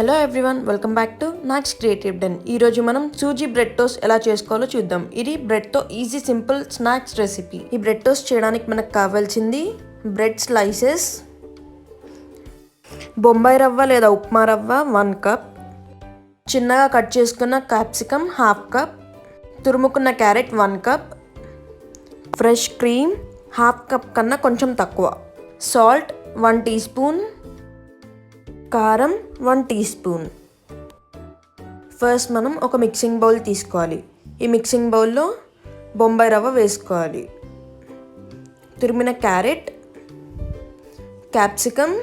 Hello everyone, welcome back to Knox creative den. ఈరోజు మనం suji bread toast ఎలా చేసుకోవాలో చూద్దాం. ఇది బ్రెడ్తో ఈజీ సింపుల్ స్నాక్స్ రెసిపీ. ఈ బ్రెడ్ టోస్ట్ చేయడానికి మనకు కావాల్సింది బ్రెడ్ స్లైసెస్, బొంబాయి రవ్వ లేదా ఉప్మా రవ్వ 1 కప్, చిన్నగా కట్ చేసుకున్న క్యాప్సికమ్ 1/2 కప్, తురుముకున్న carrot 1 cup, fresh cream 1/2 cup కన్నా కొంచెం తక్కువ, సాల్ట్ 1 టీ స్పూన్, కారం 1 టీ స్పూన్. ఫస్ట్ మనం ఒక మిక్సింగ్ బౌల్ తీసుకోవాలి. ఈ మిక్సింగ్ బౌల్లో బొంబాయి రవ్వ వేసుకోవాలి, తురిమిన క్యారెట్, క్యాప్సికమ్,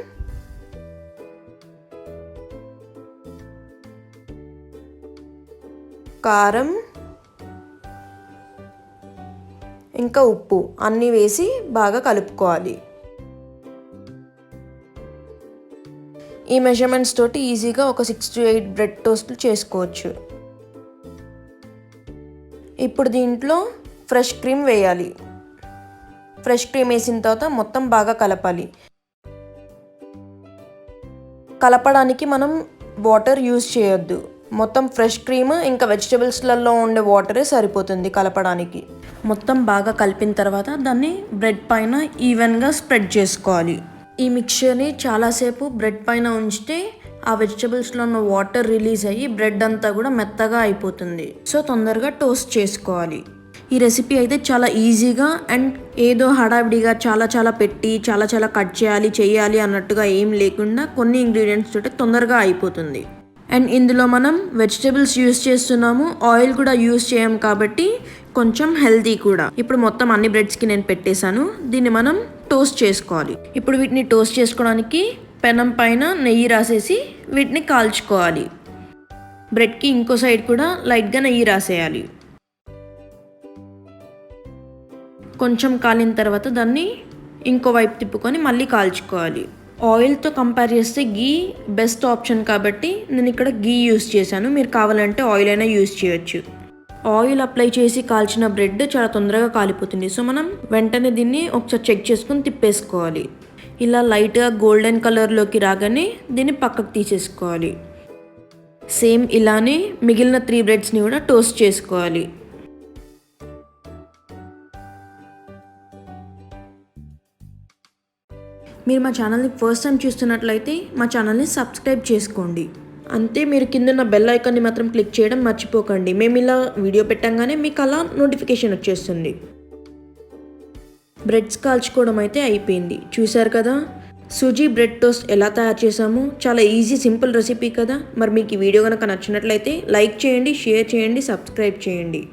కారం, ఇంకా ఉప్పు అన్నీ వేసి బాగా కలుపుకోవాలి. ఈ మెజర్మెంట్స్ తోటి ఈజీగా ఒక 6 to 8 బ్రెడ్ టోస్ట్లు చేసుకోవచ్చు. ఇప్పుడు దీంట్లో ఫ్రెష్ క్రీమ్ వేయాలి. ఫ్రెష్ క్రీమ్ వేసిన తర్వాత మొత్తం బాగా కలపాలి. కలపడానికి మనం వాటర్ యూజ్ చేయొద్దు. మొత్తం ఫ్రెష్ క్రీమ్ ఇంకా వెజిటబుల్స్లలో ఉండే వాటరే సరిపోతుంది కలపడానికి. మొత్తం బాగా కలిపిన తర్వాత దాన్ని బ్రెడ్ పైన ఈవెన్గా స్ప్రెడ్ చేసుకోవాలి. ఈ మిక్చర్ని చాలాసేపు బ్రెడ్ పైన ఉంచితే ఆ వెజిటబుల్స్లో ఉన్న వాటర్ రిలీజ్ అయ్యి బ్రెడ్ అంతా కూడా మెత్తగా అయిపోతుంది. సో తొందరగా టోస్ట్ చేసుకోవాలి. ఈ రెసిపీ అయితే చాలా ఈజీగా అండ్ ఏదో హడావిడిగా చాలా పెట్టి చాలా కట్ చేయాలి అన్నట్టుగా ఏం లేకుండా కొన్ని ఇంగ్రీడియంట్స్ తోటి తొందరగా అయిపోతుంది. అండ్ ఇందులో మనం వెజిటబుల్స్ యూస్ చేస్తున్నాము, ఆయిల్ కూడా యూస్ చేయం కాబట్టి కొంచెం హెల్తీ కూడా. ఇప్పుడు మొత్తం అన్ని బ్రెడ్స్కి నేను పెట్టేశాను. దీన్ని మనం టోస్ట్ చేసుకోవాలి. ఇప్పుడు వీటిని టోస్ట్ చేసుకోవడానికి పెనం పైన నెయ్యి రాసేసి వీటిని కాల్చుకోవాలి. బ్రెడ్కి ఇంకో సైడ్ కూడా లైట్గా నెయ్యి రాసేయాలి. కొంచెం కాలిన తర్వాత దాన్ని ఇంకో వైపు తిప్పుకొని మళ్ళీ కాల్చుకోవాలి. ఆయిల్తో కంపేర్ చేస్తే గీ బెస్ట్ ఆప్షన్ కాబట్టి నేను ఇక్కడ గీ యూస్ చేశాను. మీరు కావాలంటే ఆయిల్ అయినా యూస్ చేయొచ్చు. ఆయిల్ అప్లై చేసి కాల్చిన బ్రెడ్ చాలా తొందరగా కాలిపోతుంది. సో మనం వెంటనే దీన్ని ఒకసారి చెక్ చేసుకుని తిప్పేసుకోవాలి. ఇలా లైట్గా గోల్డెన్ కలర్లోకి రాగానే దీన్ని పక్కకు తీసేసుకోవాలి. సేమ్ ఇలానే మిగిలిన 3 బ్రెడ్స్ని కూడా టోస్ట్ చేసుకోవాలి. మీరు మా ఛానల్ని ఫస్ట్ టైం చూస్తున్నట్లయితే మా ఛానల్ని సబ్స్క్రైబ్ చేసుకోండి. అంతే, మీరు కింద ఉన్న బెల్ ఐకాన్ని మాత్రం క్లిక్ చేయడం మర్చిపోకండి. మేము ఇలా వీడియో పెట్టంగానే మీకు అలా నోటిఫికేషన్ వచ్చేస్తుంది. బ్రెడ్స్ కాల్చుకోవడం అయితే అయిపోయింది. చూసారు కదా సూజీ బ్రెడ్ టోస్ట్ ఎలా తయారు చేసాము. చాలా ఈజీ సింపుల్ రెసిపీ కదా. మరి మీకు ఈ వీడియో కనుక నచ్చినట్లయితే లైక్ చేయండి, షేర్ చేయండి, సబ్స్క్రైబ్ చేయండి.